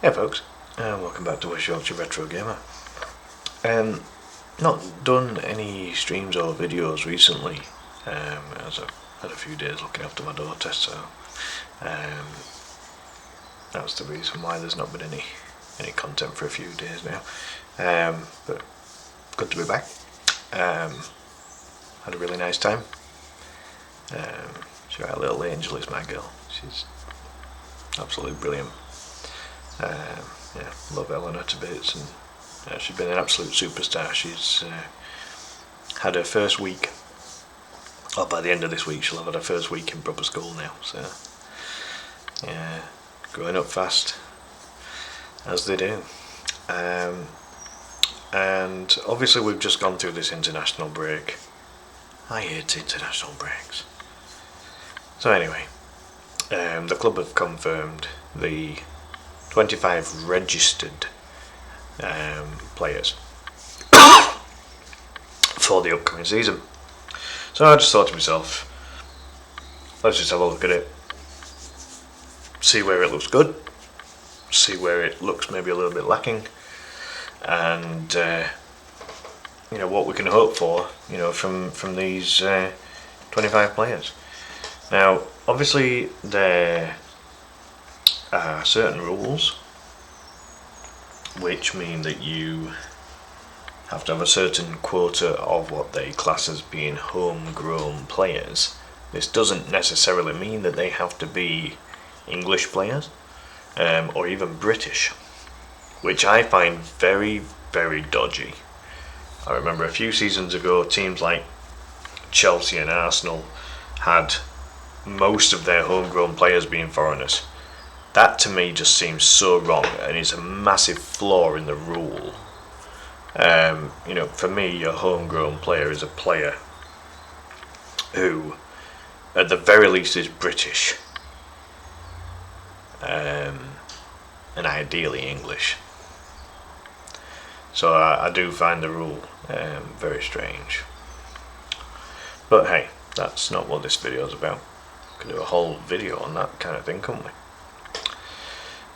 Hey folks, and welcome back to West Yorkshire Retro Gamer. Not done any streams or videos recently, as I've had a few days looking after my daughter, so that's the reason why there's not been any content for a few days now. But good to be back. Had a really nice time. Our little angel is my girl. She's absolutely brilliant. Love Eleanor to bits, and she's been an absolute superstar. She's had her first week, or by the end of this week she'll have had her first week in proper school now, so growing up fast, as they do. And obviously we've just gone through this international break. I hate international breaks. So anyway, the club have confirmed the 25 registered players for the upcoming season. So I just thought to myself, let's just have a look at it, see where it looks good, see where it looks maybe a little bit lacking, and what we can hope for from these 25 players. Now obviously there are certain rules which mean that you have to have a certain quota of what they class as being homegrown players. This doesn't necessarily mean that they have to be English players or even British, which I find very, very dodgy. I remember a few seasons ago teams like Chelsea and Arsenal had most of their homegrown players being foreigners. That to me just seems so wrong, and is a massive flaw in the rule. For me, a homegrown player is a player who, at the very least, is British, and ideally English. So I do find the rule very strange. But hey, that's not what this video is about. We could do a whole video on that kind of thing, couldn't we?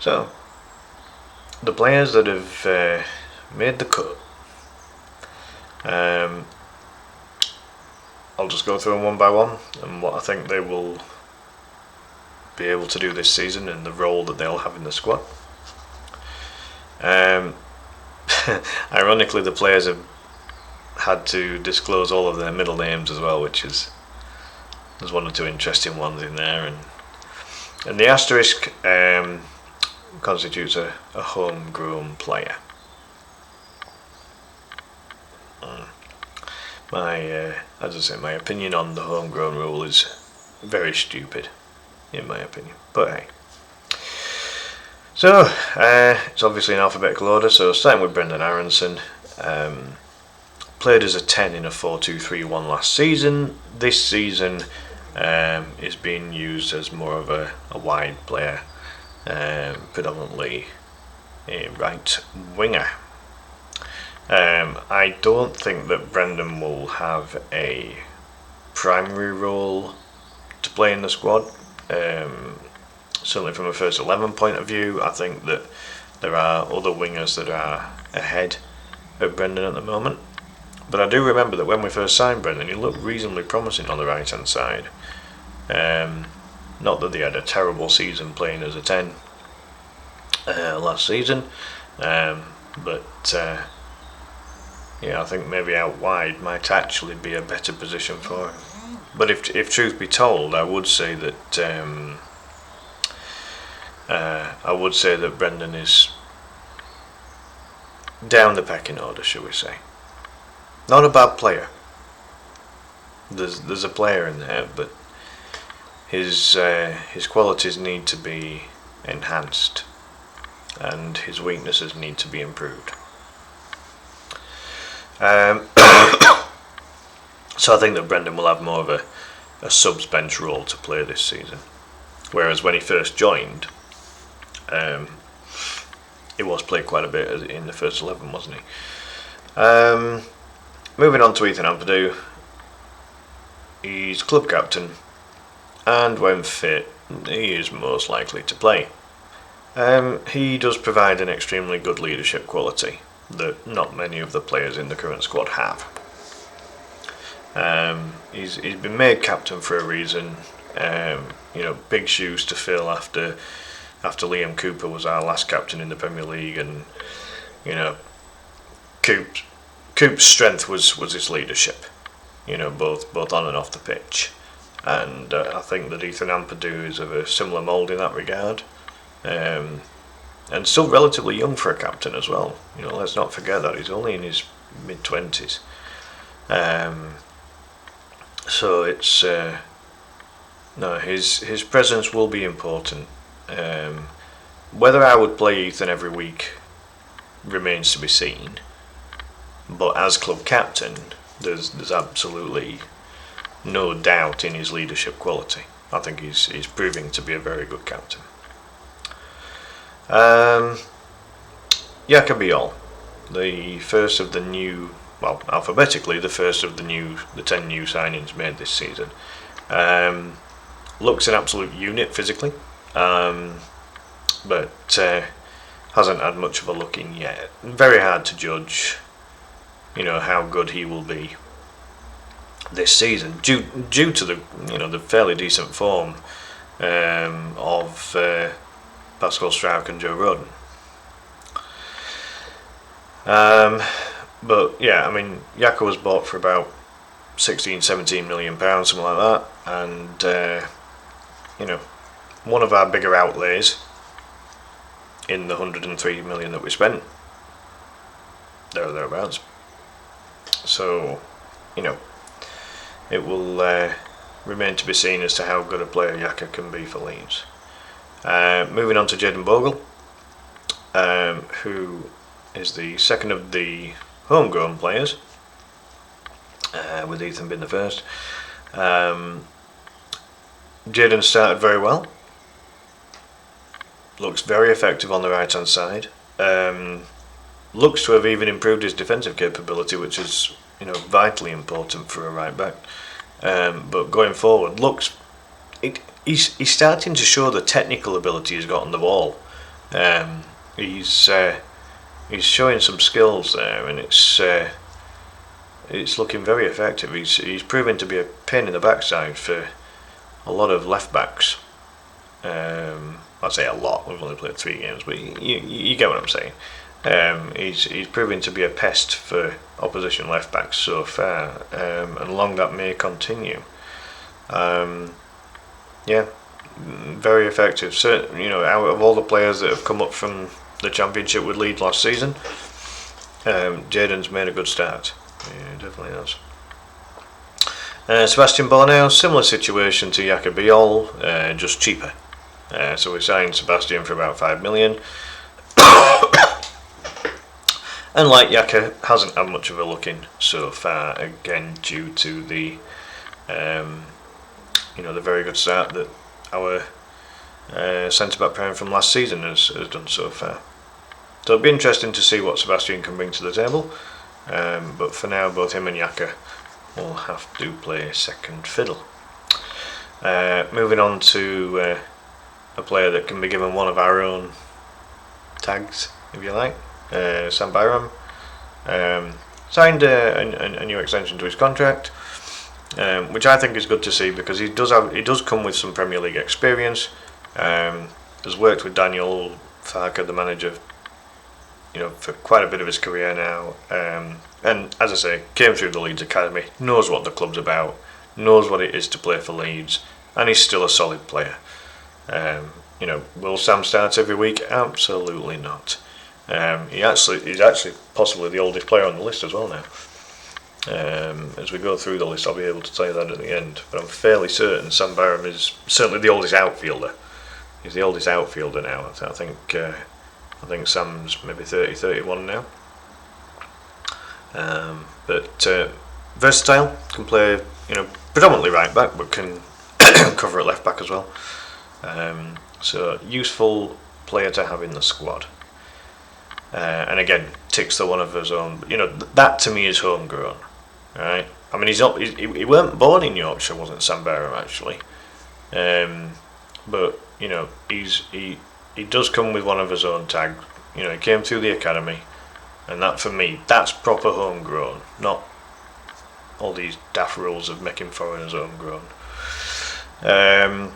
So, the players that have made the cut, I'll just go through them one by one and what I think they will be able to do this season and the role that they'll have in the squad. Ironically, the players have had to disclose all of their middle names as well, which is, there's one or two interesting ones in there, and the asterisk constitutes a homegrown player. My opinion on the homegrown rule is very stupid, in my opinion. But hey. So it's obviously an alphabetical order. So starting with Brendan Aronson, played as a 10 in a 4-2-3-1 last season. This season is being used as more of a wide player. Predominantly a right winger. I don't think that Brendan will have a primary role to play in the squad. Certainly from a first 11 point of view, I think that there are other wingers that are ahead of Brendan at the moment. But I do remember that when we first signed Brendan, he looked reasonably promising on the right hand side. Not that they had a terrible season playing as a 10 last season, but I think maybe out wide might actually be a better position for him. But if truth be told, I would say that Brendan is down the pecking order, shall we say. Not a bad player. There's a player in there, but his qualities need to be enhanced, and his weaknesses need to be improved. So I think that Brendan will have more of a subs bench role to play this season, whereas when he first joined, he was played quite a bit in the first 11, wasn't he? Moving on to Ethan Ampadu, he's club captain, and when fit, he is most likely to play. He does provide an extremely good leadership quality that not many of the players in the current squad have. He's been made captain for a reason. Big shoes to fill after Liam Cooper was our last captain in the Premier League, and Coop's strength was his leadership. Both on and off the pitch, and I think that Ethan Ampadu is of a similar mould in that regard. And still relatively young for a captain as well. Let's not forget that he's only in his mid-20s. So it's his presence will be important. Whether I would play Ethan every week remains to be seen. But as club captain, there's absolutely no doubt in his leadership quality. I think he's proving to be a very good captain. Yakabiol, the first of the new, well, alphabetically the first of the 10 new signings made this season. Looks an absolute unit physically, but hasn't had much of a look in yet. Very hard to judge, how good he will be this season due to the fairly decent form of Pascal Struijk and Joe Rodon. But yeah, Yaka was bought for about 16-17 million pounds, something like that, and one of our bigger outlays in the 103 million that we spent, there or thereabouts. So, it will remain to be seen as to how good a player Yaka can be for Leeds. Moving on to Jayden Bogle, who is the second of the homegrown players, with Ethan being the first. Jayden started very well. Looks very effective on the right hand side. Looks to have even improved his defensive capability, which is vitally important for a right back. But going forward, he's starting to show the technical ability he's got on the ball. He's showing some skills there, and it's looking very effective. He's proven to be a pain in the backside for a lot of left backs. I'd say a lot. We've only played 3 games, but you get what I'm saying. He's proving to be a pest for opposition left backs so far, and long that may continue. Very effective. So, out of all the players that have come up from the Championship with Leeds last season, Jayden's made a good start. Yeah, definitely has. Sebastian Borneo, similar situation to Yaka Biol, just cheaper. So we signed Sebastian for about 5 million. And like Yaka, hasn't had much of a look in so far, again due to the the very good start that our centre-back pairing from last season has done so far. So it'll be interesting to see what Sebastian can bring to the table, but for now both him and Yaka will have to play second fiddle. Moving on to a player that can be given one of our own tags, if you like. Sam Byram signed a new extension to his contract, which I think is good to see, because he does come with some Premier League experience. Has worked with Daniel Farke, the manager, for quite a bit of his career now, and as I say, came through the Leeds academy, knows what the club's about, knows what it is to play for Leeds, and he's still a solid player. Will Sam start every week? Absolutely not. He's actually possibly the oldest player on the list as well now. As we go through the list, I'll be able to tell you that at the end, but I'm fairly certain Sam Byram is certainly the oldest outfielder. He's the oldest outfielder now. I think Sam's maybe 30, 31 now. But versatile, can play predominantly right back, but can cover at left back as well. So useful player to have in the squad. And again, ticks the one of his own. That to me is homegrown, right? He weren't born in Yorkshire, wasn't Sam Byram actually? But he does come with one of his own tag. He came through the academy, and that for me, that's proper homegrown, not all these daft rules of making foreigners homegrown. And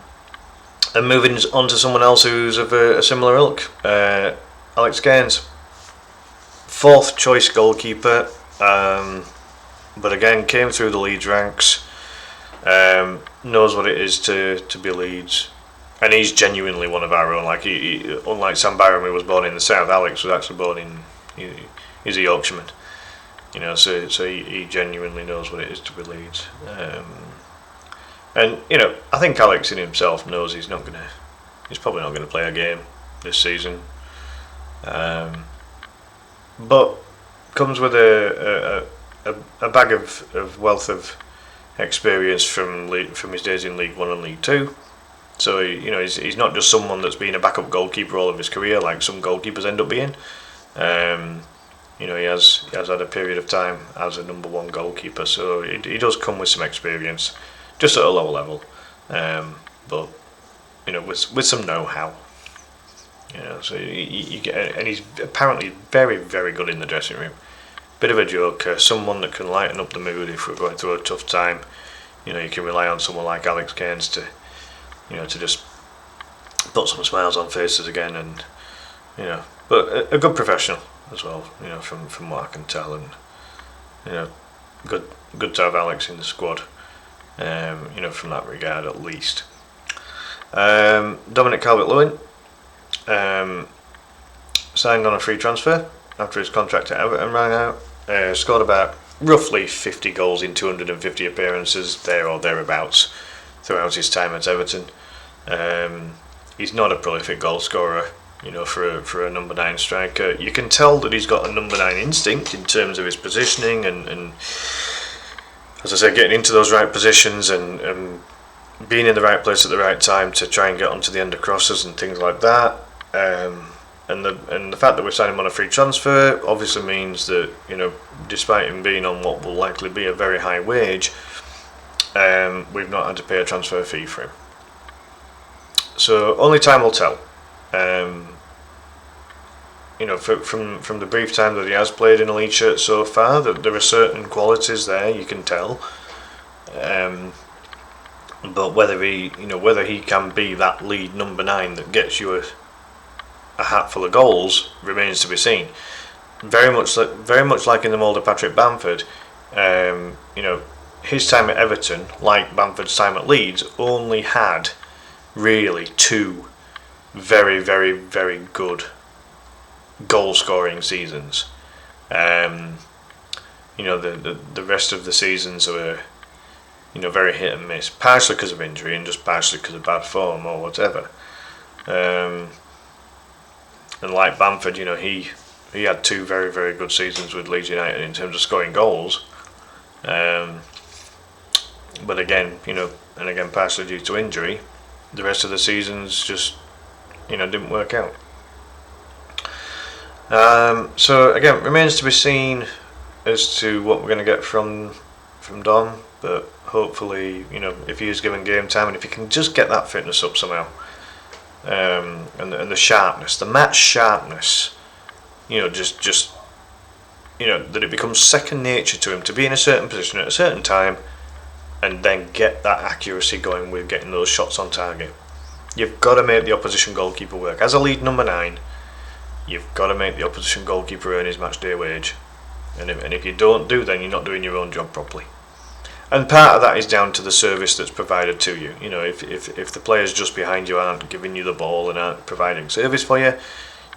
moving on to someone else who's of a similar ilk, Alex Gaines, 4th choice goalkeeper, but again came through the Leeds ranks, knows what it is to be Leeds, and he's genuinely one of our own. Like unlike Sam Byram, who was born in the south, Alex was actually born in. He's a Yorkshireman, so he genuinely knows what it is to be Leeds. And I think Alex in himself knows he's probably not gonna play a game this season. But comes with a bag of wealth of experience from his days in League One and League Two. So he's not just someone that's been a backup goalkeeper all of his career, like some goalkeepers end up being. He has had a period of time as a number one goalkeeper, so he does come with some experience, just at a lower level, but with some know-how. So you get, and he's apparently very, very good in the dressing room. Bit of a joker, someone that can lighten up the mood if we're going through a tough time. You can rely on someone like Alex Gaines to just put some smiles on faces again, and but a good professional as well. From what I can tell, and good to have Alex in the squad. From that regard at least. Dominic Calvert-Lewin. Signed on a free transfer after his contract at Everton ran out. Scored about roughly 50 goals in 250 appearances, there or thereabouts, throughout his time at Everton. He's not a prolific goal scorer, for a number 9 striker. You can tell that he's got a number 9 instinct in terms of his positioning and as I say, getting into those right positions and being in the right place at the right time to try and get onto the end of crosses and things like that. And the fact that we're signing him on a free transfer obviously means that despite him being on what will likely be a very high wage, we've not had to pay a transfer fee for him. So only time will tell. From the brief time that he has played in a Leeds shirt so far, that there are certain qualities there, you can tell. But whether he can be that lead number 9 that gets you a hatful of goals remains to be seen. Very much like in the mould of Patrick Bamford, his time at Everton, like Bamford's time at Leeds, only had really 2 very, very, very good goal scoring seasons. The rest of the seasons were very hit and miss, partially because of injury and just partially because of bad form or whatever. And like Bamford, he had 2 very, very good seasons with Leeds United in terms of scoring goals. But again, partially due to injury, the rest of the seasons just didn't work out. So again, remains to be seen as to what we're going to get from Dom, but hopefully, if he is given game time and if he can just get that fitness up somehow, and the sharpness, the match sharpness, that it becomes second nature to him to be in a certain position at a certain time and then get that accuracy going with getting those shots on target. You've got to make the opposition goalkeeper work. As a lead number 9, you've got to make the opposition goalkeeper earn his match day wage. And if you don't do, then you're not doing your own job properly. And part of that is down to the service that's provided to you. If the players just behind you aren't giving you the ball and aren't providing service for you,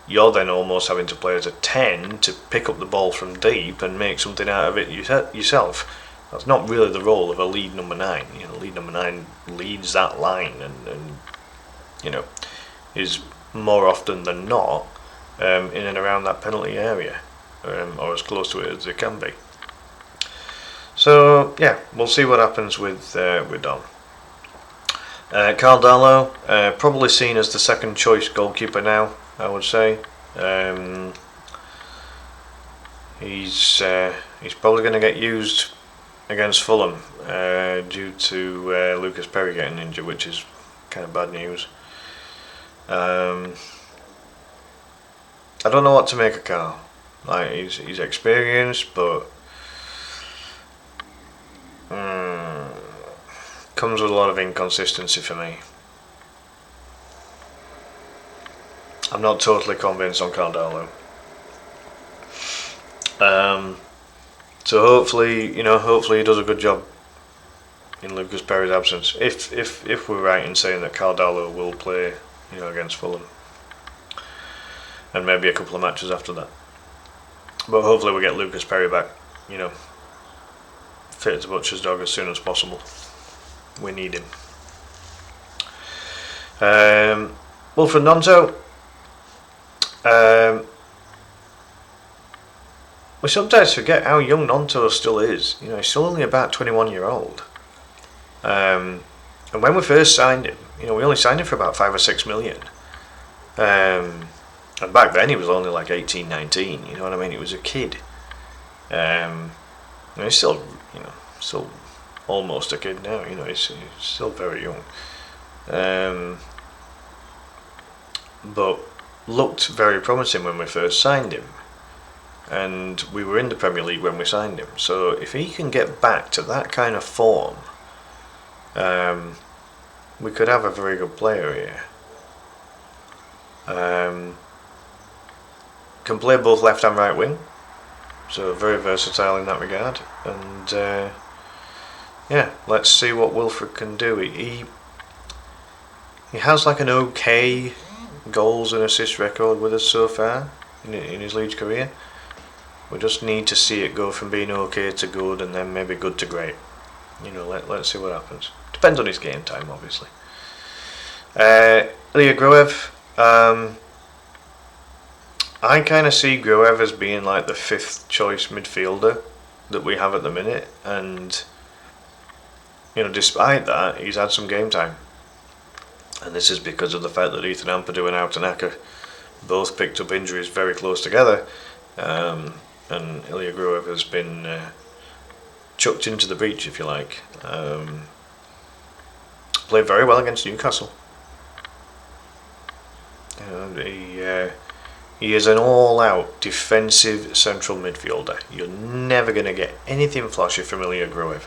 you're then almost having to play as a 10 to pick up the ball from deep and make something out of it yourself. That's not really the role of a lead number 9. Lead number 9 leads that line and is more often than not in and around that penalty area, or as close to it as it can be. So yeah, we'll see what happens with Dom. Carl Darlow, probably seen as the second choice goalkeeper now, I would say. He's probably going to get used against Fulham due to Lucas Perry getting injured, which is kind of bad news. I don't know what to make of Carl. Like he's experienced, but comes with a lot of inconsistency for me. I'm not totally convinced on Carl. So hopefully he does a good job in Lucas Perry's absence. If we're right in saying that Cardallo will play, against Fulham, and maybe a couple of matches after that. But hopefully we get Lucas Perry back, fit as a butcher's dog as soon as possible. We need him. Wilfred Gnonto. We sometimes forget how young Gnonto still is. He's still only about 21-year-old. And when we first signed him, we only signed him for about 5 or 6 million. And back then he was only like 18, 19. You know what I mean? He was a kid. He's still, still almost a kid now. He's still very young. But looked very promising when we first signed him. And we were in the Premier League when we signed him. So if he can get back to that kind of form, we could have a very good player here. Can play both left and right wing, so very versatile in that regard. And let's see what Wilfred can do. He has like an okay goals and assist record with us so far in his Leeds career. We just need to see it go from being okay to good, and then maybe good to great. Let's see what happens. Depends on his game time, obviously. Ilya Gruev. I kind of see Gruev as being like the 5th choice midfielder that we have at the minute, and despite that, he's had some game time, and this is because of the fact that Ethan Ampadu and Outanaka both picked up injuries very close together, and Ilya Gruev has been chucked into the breach, if you like. Played very well against Newcastle. He is an all-out defensive central midfielder. You're never going to get anything flashy from Ilya Gruev.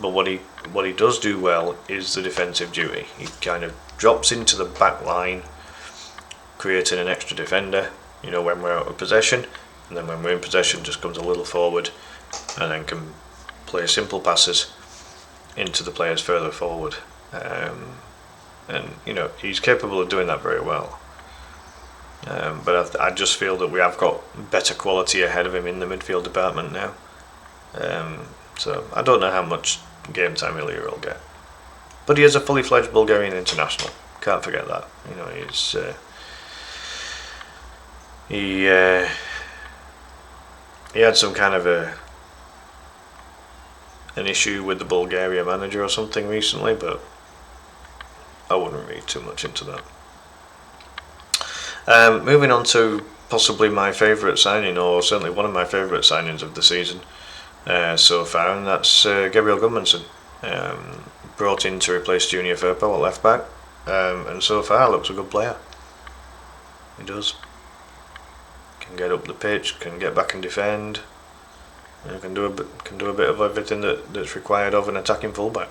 But what he does do well is the defensive duty. He kind of drops into the back line, creating an extra defender, when we're out of possession, and then when we're in possession just comes a little forward and then can play simple passes into the players further forward. And he's capable of doing that very well. But I just feel that we have got better quality ahead of him in the midfield department now. So I don't know how much game time Ilya will get. But he is a fully fledged Bulgarian international. Can't forget that. He had some kind of an issue with the Bulgaria manager or something recently, but I wouldn't read too much into that. Moving on to possibly my favourite signing, or certainly one of my favourite signings of the season so far, and that's Gabriel Gudmundsson, brought in to replace Junior Firpo at left back, and so far looks a good player. He does. Can get up the pitch, can get back and defend, can do a bit of everything that's required of an attacking fullback.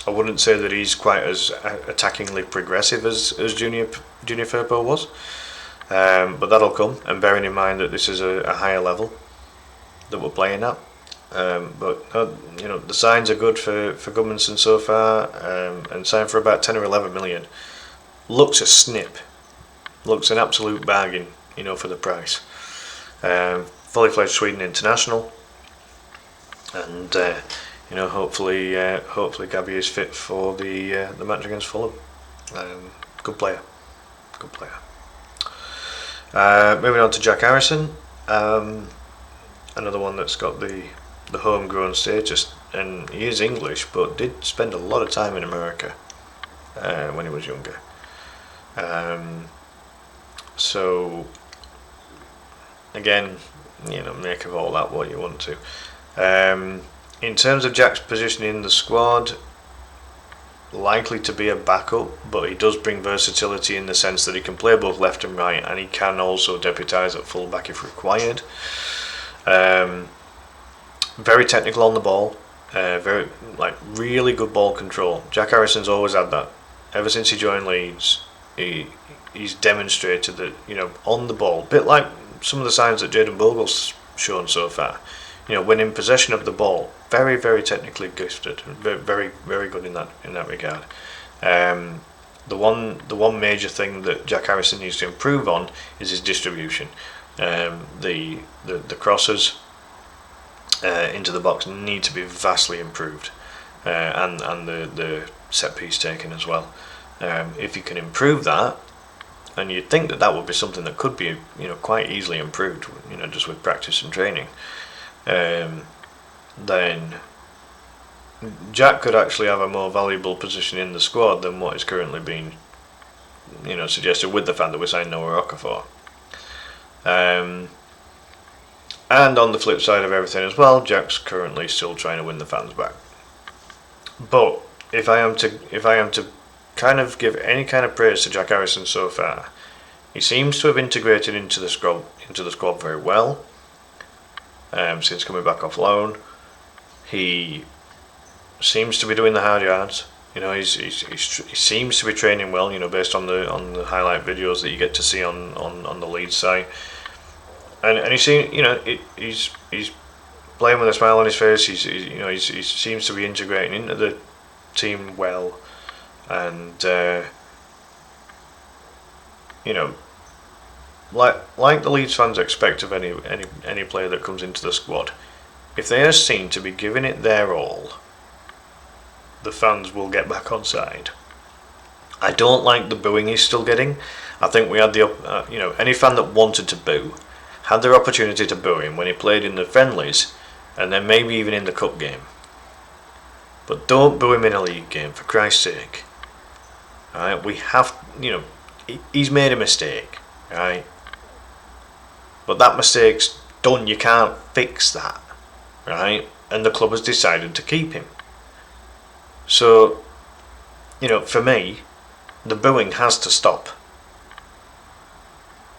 I wouldn't say that he's quite as attackingly progressive as Junior Firpo was, but that'll come. And bearing in mind that this is a higher level that we're playing at, but the signs are good for Gudmundsson so far, and signed for about 10 or 11 million. Looks a snip. Looks an absolute bargain, for the price. Fully fledged Sweden international, and hopefully Gabby is fit for the match against Fulham. Good player. Moving on to Jack Harrison, another one that's got the homegrown status, and he is English, but did spend a lot of time in America when he was younger. So again, make of all that what you want to. In terms of Jack's position in the squad, likely to be a backup, but he does bring versatility in the sense that he can play both left and right, and he can also deputise at fullback if required. Very technical on the ball, really good ball control. Jack Harrison's always had that. Ever since he joined Leeds, he's demonstrated that, on the ball, a bit like some of the signs that Jayden Bogle's shown so far. When in possession of the ball, very, very technically gifted, very, very good in that regard. The one major thing that Jack Harrison needs to improve on is his distribution. The crosses into the box need to be vastly improved, and the set piece taken as well. If you can improve that, and you'd think that would be something that could be quite easily improved, just with practice and training. Then Jack could actually have a more valuable position in the squad than what is currently being, suggested, with the fact that we signed Noah Okafor. And on the flip side of everything as well, Jack's currently still trying to win the fans back. But if I am to kind of give any kind of praise to Jack Harrison so far, he seems to have integrated into the squad very well. Since coming back off loan, he seems to be doing the hard yards. He seems to be training well. Based on the highlight videos that you get to see on the Leeds site, and he's playing with a smile on his face. He seems to be integrating into the team well, and like the Leeds fans expect of any player that comes into the squad, if they are seen to be giving it their all, the fans will get back on side. I don't like the booing he's still getting. I think we had any fan that wanted to boo had their opportunity to boo him when he played in the friendlies, and then maybe even in the cup game. But don't boo him in a league game, for Christ's sake. Alright, we have, he's made a mistake, right? But that mistake's done, you can't fix that, right? And the club has decided to keep him. So, for me, the booing has to stop.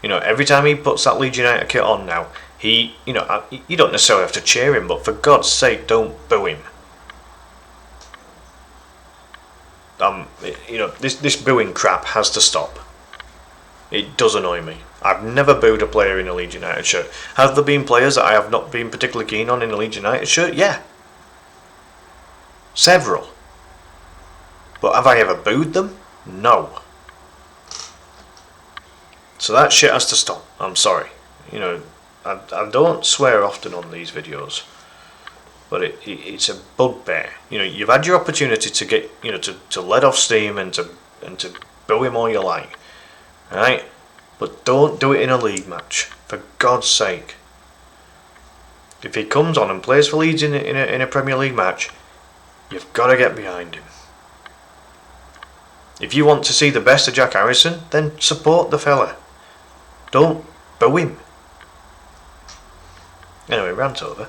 Every time he puts that Leeds United kit on now, you don't necessarily have to cheer him, but for God's sake, don't boo him. This booing crap has to stop. It does annoy me. I've never booed a player in a Leeds United shirt. Have there been players that I have not been particularly keen on in a Leeds United shirt? Yeah. Several. But have I ever booed them? No. So that shit has to stop. I'm sorry. I don't swear often on these videos, but it's a bugbear. You've had your opportunity to get, to let off steam and to boo him all you like, right? But don't do it in a league match, for God's sake. If he comes on and plays for Leeds in a Premier League match, you've got to get behind him. If you want to see the best of Jack Harrison, then support the fella. Don't boo him. Anyway, rant over.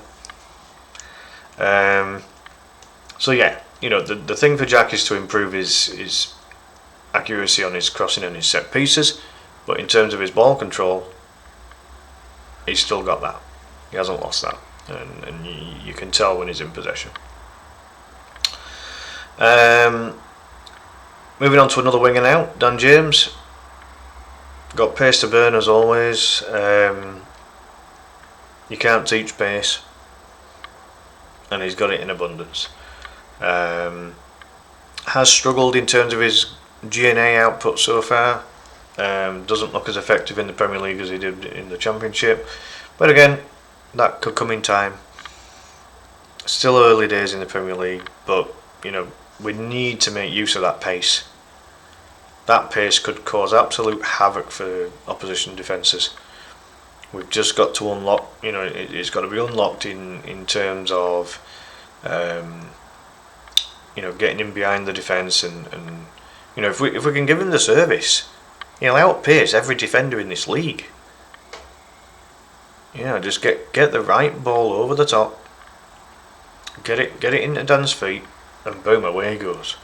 So yeah, the thing for Jack is to improve his accuracy on his crossing and his set pieces, but in terms of his ball control, he's still got that. He hasn't lost that, and you can tell when he's in possession. Moving on to another winger now, Dan James. Got pace to burn as always. You can't teach pace, and he's got it in abundance. Has struggled in terms of his G&A output so far. Doesn't look as effective in the Premier League as he did in the Championship, but again, that could come in time. Still early days in the Premier League, but we need to make use of that pace. That pace could cause absolute havoc for opposition defences. We've just got to unlock, it's got to be unlocked in terms of, getting him behind the defence and if we can give him the service, he'll outpace every defender in this league. Just get the right ball over the top, get it into Dan's feet, and boom, away he goes.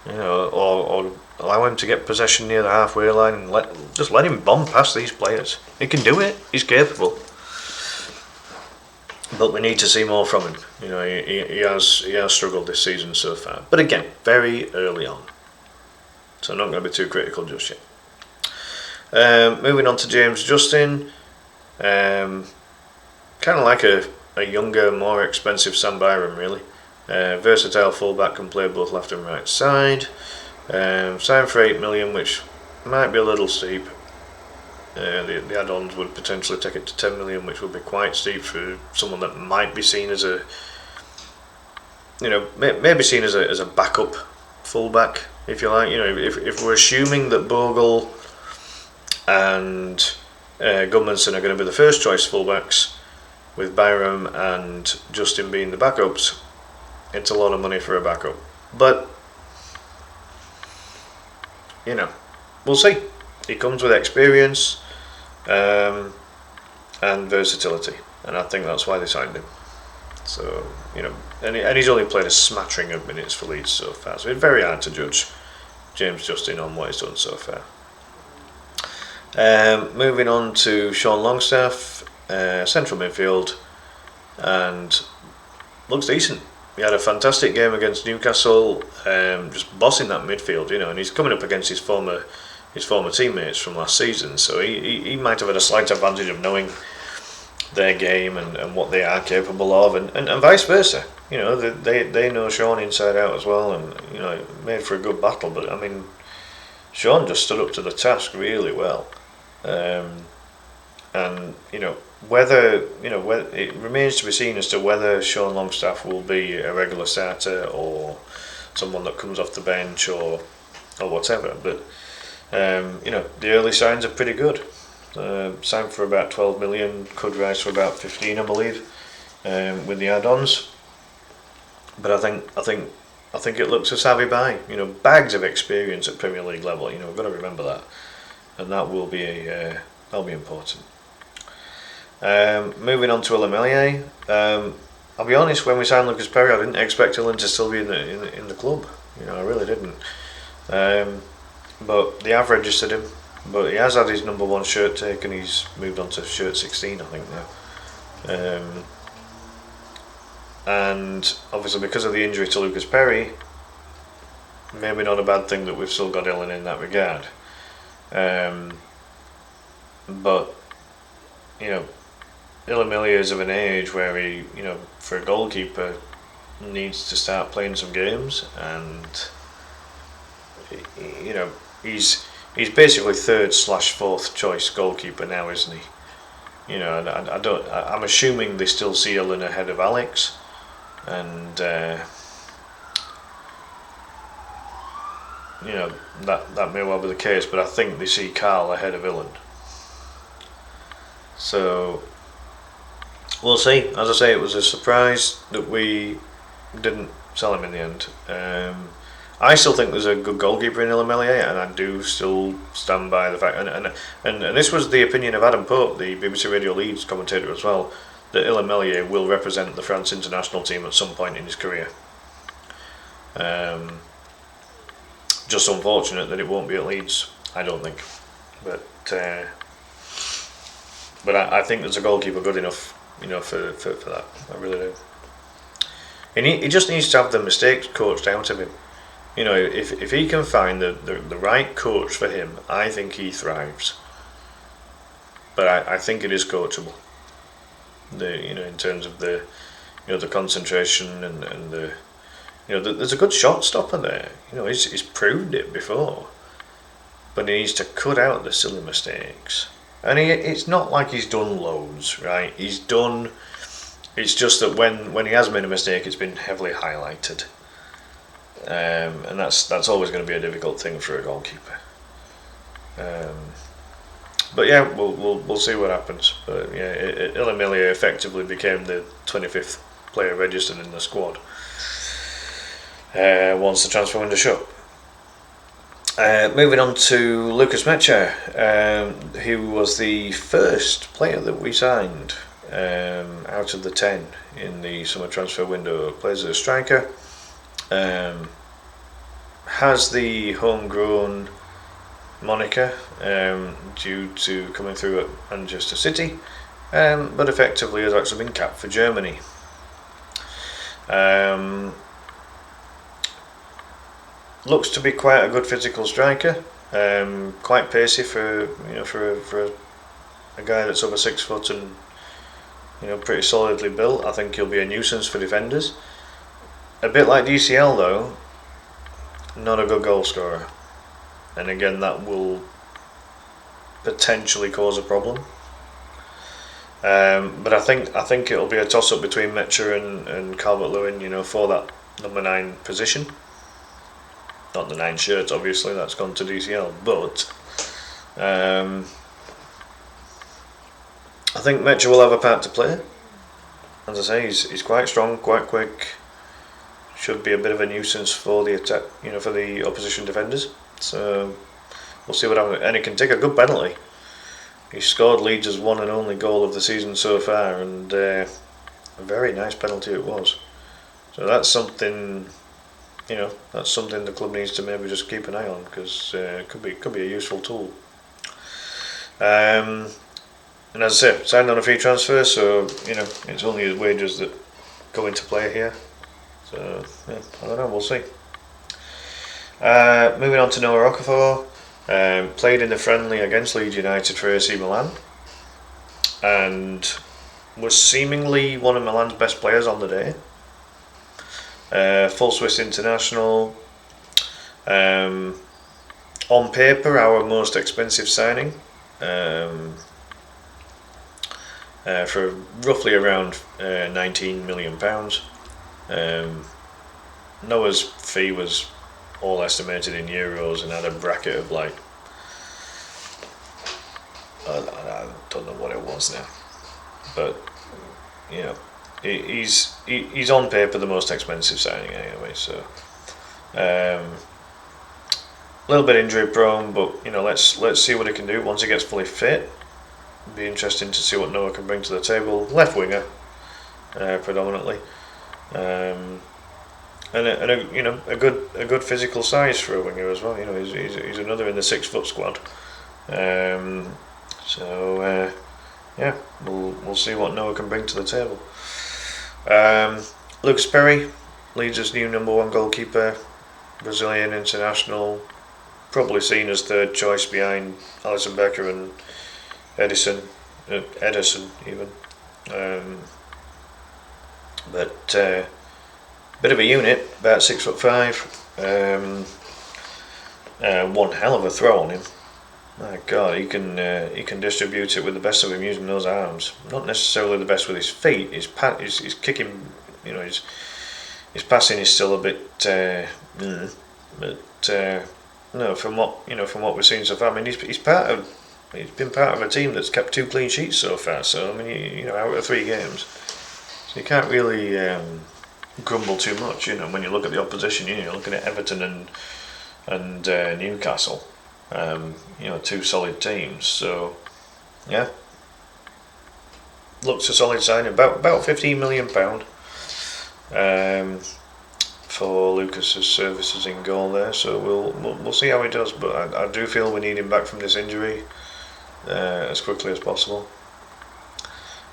or allow him to get possession near the halfway line and let him bomb past these players. He can do it. He's capable. But we need to see more from him. He has struggled this season so far. But again, very early on, so I'm not going to be too critical just yet. Moving on to James Justin, kind of like a younger, more expensive Sam Byram, really. Versatile fullback, can play both left and right side. Signed for 8 million, which might be a little steep. The add-ons would potentially take it to 10 million, which would be quite steep for someone that might be seen as maybe seen as a backup fullback, if you like. If we're assuming that Bogle and Gudmundsson are going to be the first choice fullbacks, with Byram and Justin being the backups, it's a lot of money for a backup. But we'll see. He comes with experience and versatility, and I think that's why they signed him. So and he's only played a smattering of minutes for Leeds so far, so it's very hard to judge James Justin on what he's done so far. Moving on to Sean Longstaff, central midfield, and looks decent. He had a fantastic game against Newcastle, just bossing that midfield, and he's coming up against his former teammates from last season, so he might have had a slight advantage of knowing their game and what they are capable of, and vice versa. They know Sean inside out as well, and made for a good battle. But I mean, Sean just stood up to the task really well, and whether it remains to be seen as to whether Sean Longstaff will be a regular starter or someone that comes off the bench or whatever. But the early signs are pretty good. Signed for about 12 million, could rise to about 15, I believe, with the add-ons. But I think it looks a savvy buy. Bags of experience at Premier League level. We've got to remember that, and that will be that'll be important. Moving on to Elimelier. I'll be honest, when we signed Lucas Perry, I didn't expect Ilan to still be in the club. I really didn't. But they have registered him. But he has had his number 1 shirt taken. He's moved on to shirt 16, I think now. And obviously, because of the injury to Lucas Perry, maybe not a bad thing that we've still got Ilan in that regard. But Elimelier is of an age where he, for a goalkeeper, needs to start playing some games, and he's basically 3rd/4th choice goalkeeper now, isn't he? I'm assuming they still see Ilan ahead of Alex, and that may well be the case, but I think they see Carl ahead of Ilan. So we'll see. As I say, it was a surprise that we didn't sell him in the end. I still think there's a good goalkeeper in Elimelier, and I do still stand by the fact, and this was the opinion of Adam Pope, the BBC Radio Leeds commentator as well, that Elimelier will represent the France international team at some point in his career. Just unfortunate that it won't be at Leeds, I don't think. But I think there's a goalkeeper good enough, for that. I really do. And he just needs to have the mistakes coached out of him. If he can find the right coach for him, I think he thrives. But I think it is coachable. In terms of the concentration and the there's a good shot stopper there. He's proved it before. But he needs to cut out the silly mistakes. And it's not like he's done loads, right? He's done. It's just that when he has made a mistake, it's been heavily highlighted. And that's always going to be a difficult thing for a goalkeeper. But yeah, we'll see what happens. But yeah, Elimelier effectively became the 25th player registered in the squad once the transfer window shut. Moving on to Lucas Mecha, who was the first player that we signed out of the 10 in the summer transfer window. Plays as a striker. has the homegrown moniker due to coming through at Manchester City, but effectively has actually been capped for Germany. Looks to be quite a good physical striker, quite pacey for a guy that's over 6 foot and pretty solidly built. I think he'll be a nuisance for defenders. A bit like DCL though, not a good goal scorer, and again that will potentially cause a problem. But I think it'll be a toss up between Metcher and Calvert-Lewin, for that number 9 position. Not the 9 shirt, obviously, that's gone to DCL, but I think Metcher will have a part to play. As I say, he's quite strong, quite quick. Should be a bit of a nuisance for the attack, for the opposition defenders. So we'll see what happens. And he can take a good penalty. He scored Leeds' one and only goal of the season so far, and a very nice penalty it was. So that's something, the club needs to maybe just keep an eye on, because it could be a useful tool. And as I say, signed on a free transfer, so it's only his wages that go into play here. So yeah, I don't know, we'll see. Moving on to Noah Okafor. Played in the friendly against Leeds United for AC Milan, and was seemingly one of Milan's best players on the day. Full Swiss international. On paper, our most expensive signing, for roughly around £19 million. Noah's fee was all estimated in euros and had a bracket of I don't know what it was now, but he's on paper the most expensive signing anyway. So a little bit injury prone, but let's see what he can do once he gets fully fit. It'll be interesting to see what Noah can bring to the table. Left winger, predominantly. And a good physical size for a winger as well. He's another in the 6 foot squad. We'll see what Noah can bring to the table. Lucas Perry, Leeds' new number 1 goalkeeper, Brazilian international, probably seen as third choice behind Alisson Becker and Ederson even. Bit of a unit, about 6'5". One hell of a throw on him. My God, he can distribute it with the best of him using those arms. Not necessarily the best with his feet. His kicking, his passing is still a bit. No, from what we've seen so far. I mean, he's been part of a team that's kept 2 clean sheets so far. So I mean, out of 3 games, so you can't really grumble too much. When you look at the opposition, you're looking at Everton and Newcastle. 2 solid teams. So yeah, looks a solid signing. About £15 million for Lucas's services in goal there. So we'll see how he does. But I do feel we need him back from this injury as quickly as possible.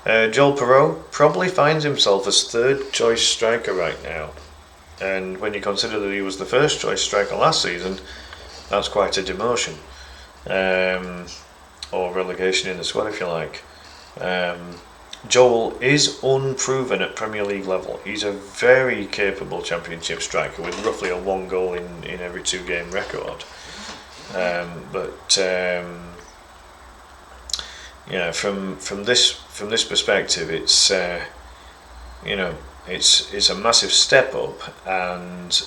Joel Perreault probably finds himself as third choice striker right now, and when you consider that he was the first choice striker last season, that's quite a demotion, or relegation in the squad if you like. Joel is unproven at Premier League level. He's a very capable Championship striker with roughly a 1 goal in every 2 game record, from this perspective, it's it's a massive step up, and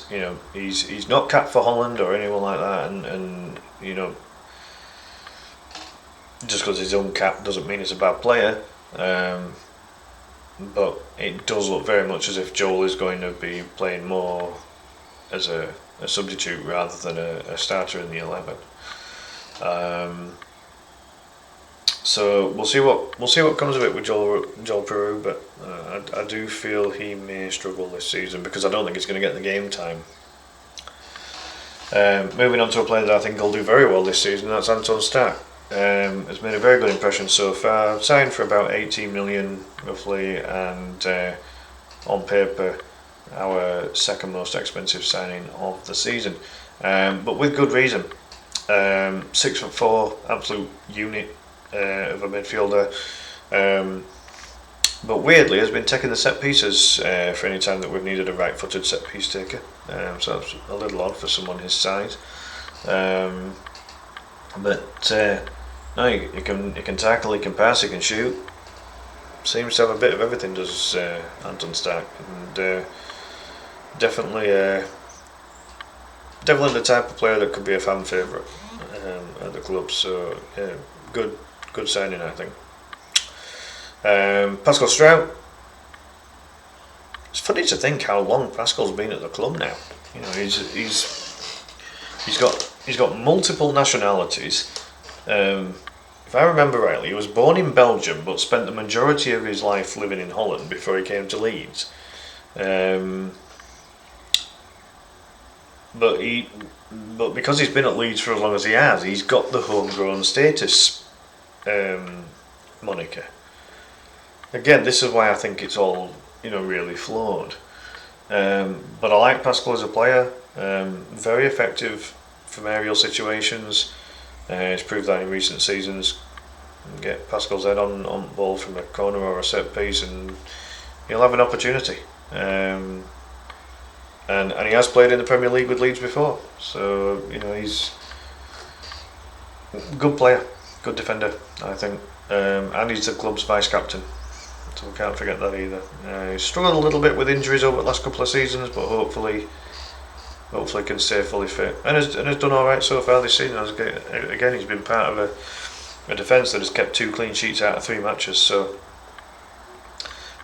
he's not capped for Holland or anyone like that, and just because he's uncapped doesn't mean he's a bad player, but it does look very much as if Joel is going to be playing more as a substitute rather than a starter in the 11. So we'll see what comes of it with Joel Perreault, but I do feel he may struggle this season because I don't think he's going to get the game time. Moving on to a player that I think will do very well this season, that's Anton Stark. Has made a very good impression so far. Signed for about 18 million roughly, and on paper, our second most expensive signing of the season. But with good reason. 6'4", absolute unit of a midfielder. But weirdly has been taking the set pieces for any time that we've needed a right-footed set piece taker. So that's a little odd for someone his size. But no, he can tackle, he can pass, he can shoot. Seems to have a bit of everything, does Anton Stark, and definitely the type of player that could be a fan favourite at the club. So yeah, good signing, I think. Pascal Strout. It's funny to think how long Pascal's been at the club now. You know, he's got multiple nationalities. If I remember rightly, he was born in Belgium but spent the majority of his life living in Holland before he came to Leeds. But because he's been at Leeds for as long as he has, he's got the homegrown status moniker. Again, this is why I think it's all, really flawed. But I like Pascal as a player. Very effective from aerial situations. He's proved that in recent seasons. Get Pascal's head on the ball from a corner or a set piece, and he'll have an opportunity. And he has played in the Premier League with Leeds before, so he's a good player, good defender, I think, and he's the club's vice captain. So we can't forget that either. He's struggled a little bit with injuries over the last couple of seasons, but hopefully can stay fully fit, and has done all right so far this season. Again, he's been part of a defence that has kept 2 clean sheets out of 3 matches. So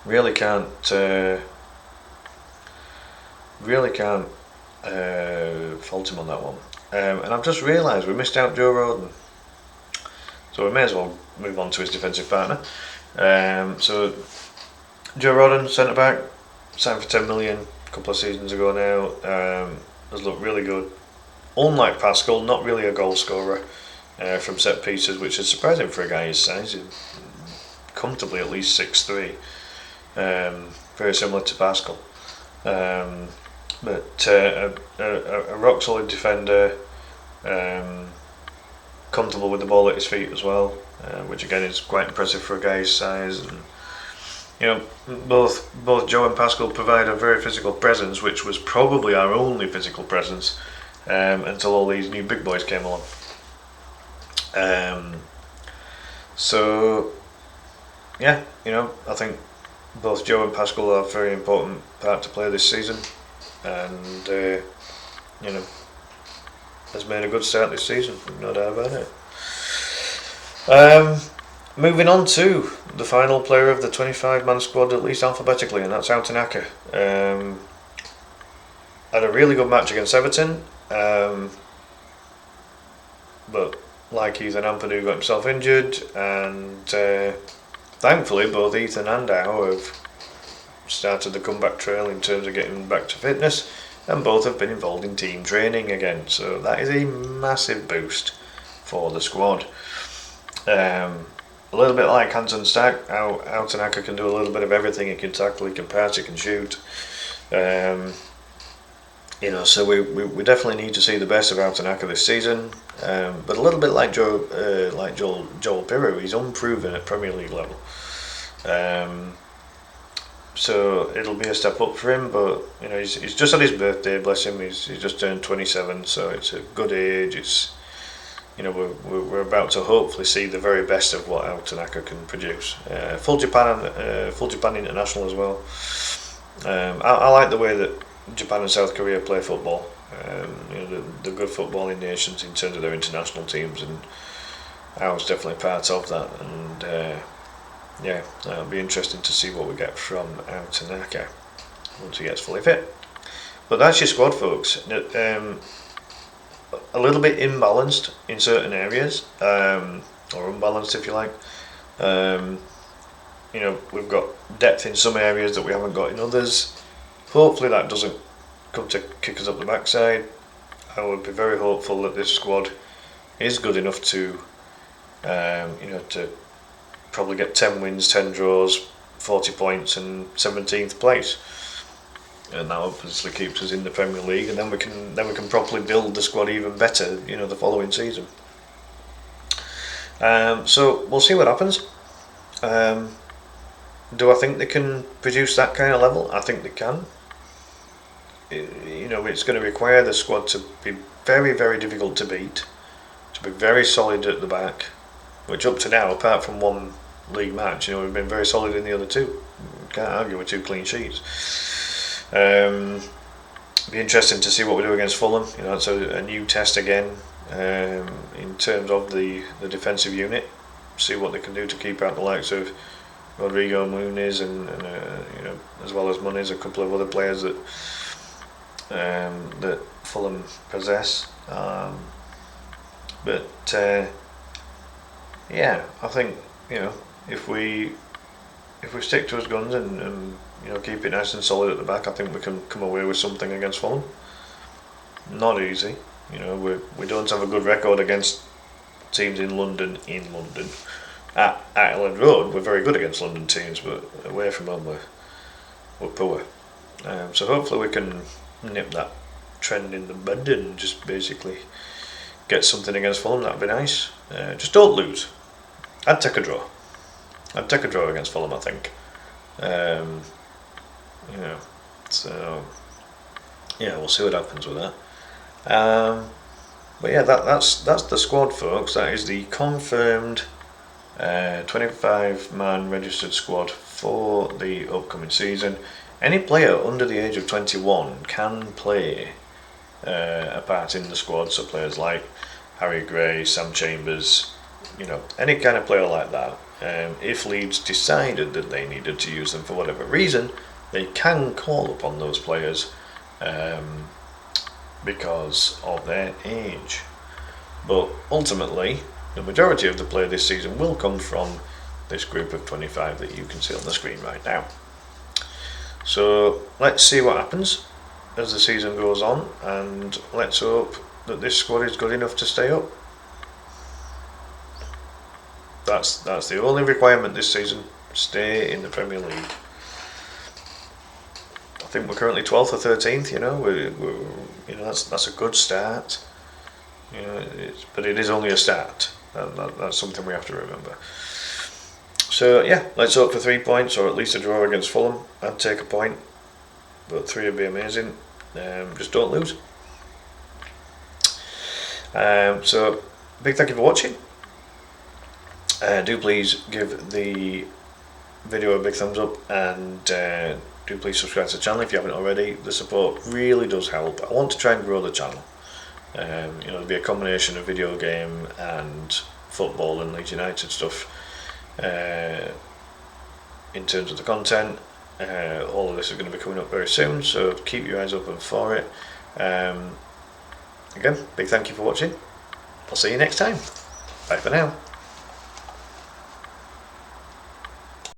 really can't fault him on that one. And I've just realised we missed out Joe Rodon, so we may as well move on to his defensive partner. So Joe Rodon, centre back, signed for 10 million a couple of seasons ago now. Has looked really good. Unlike Pascal, not really a goal scorer from set pieces, which is surprising for a guy his size. He's comfortably at least 6'3", very similar to Pascal. But a rock solid defender, comfortable with the ball at his feet as well, which again is quite impressive for a guy his size. And both Joe and Pascal provide a very physical presence, which was probably our only physical presence until all these new big boys came along. So yeah, I think both Joe and Pascal have a very important part to play this season, and has made a good start this season, no doubt about it. Moving on to the final player of the 25-man squad, at least alphabetically, and that's Outanaka. Had a really good match against Everton, but like Ethan Ampadu got himself injured, and thankfully both Ethan and Dow have started the comeback trail in terms of getting back to fitness, and both have been involved in team training again, so that is a massive boost for the squad. A little bit like Anton Stark, Outanaka can do a little bit of everything. He can tackle, he can pass, he can shoot. So we definitely need to see the best of Outanaka this season. But a little bit like Joel Pirou, he's unproven at Premier League level. So it'll be a step up for him. But he's just had his birthday, bless him. He's just turned 27, so it's a good age. It's we're about to hopefully see the very best of what Outanaka can produce. Full Japan international as well. I like the way that Japan and South Korea play football. The good footballing nations in terms of their international teams, and I was definitely part of that. And it'll be interesting to see what we get from Outanaka once he gets fully fit. But that's your squad, folks. A little bit imbalanced in certain areas, or unbalanced if you like. We've got depth in some areas that we haven't got in others. Hopefully that doesn't come to kick us up the backside. I would be very hopeful that this squad is good enough to, to probably get 10 wins, 10 draws, 40 points, and 17th place. And that obviously keeps us in the Premier League, and then we can properly build the squad even better, the following season. So we'll see what happens. Do I think they can produce that kind of level? I think they can. It's going to require the squad to be very, very difficult to beat, to be very solid at the back, which up to now, apart from one league match, we've been very solid in the other two. Can't argue with 2 clean sheets. Be interesting to see what we do against Fulham. It's a new test again in terms of the defensive unit. See what they can do to keep out the likes of Rodrigo Muniz and as well as Muniz, a couple of other players that Fulham possess. But I think if we stick to his guns and keep it nice and solid at the back, I think we can come away with something against Fulham. Not easy. We don't have a good record against teams in London. At Elland Road, we're very good against London teams, but away from home we're poor. So hopefully we can nip that trend in the bud and just basically get something against Fulham. That'd be nice. Just don't lose. I'd take a draw. Against Fulham, I think. So we'll see what happens with that. But yeah, that's the squad, folks. That is the confirmed 25-man registered squad for the upcoming season. Any player under the age of 21 can play a part in the squad. So players like Harry Gray, Sam Chambers, any kind of player like that. If Leeds decided that they needed to use them for whatever reason, they can call upon those players because of their age. But ultimately, the majority of the play this season will come from this group of 25 that you can see on the screen right now. So let's see what happens as the season goes on, and let's hope that this squad is good enough to stay up. That's the only requirement this season: stay in the Premier League. I think we're currently 12th or 13th. That's a good start. But it is only a start. That's something we have to remember. So yeah, let's hope for 3 points, or at least a draw against Fulham. I'd take a point, but 3 would be amazing. Just don't lose. So big thank you for watching. Do please give the video a big thumbs up, and do please subscribe to the channel if you haven't already. The support really does help. I want to try and grow the channel. It'll be a combination of video game and football and Leeds United stuff in terms of the content. All of this is going to be coming up very soon, so keep your eyes open for it. Again, big thank you for watching. I'll see you next time. Bye for now.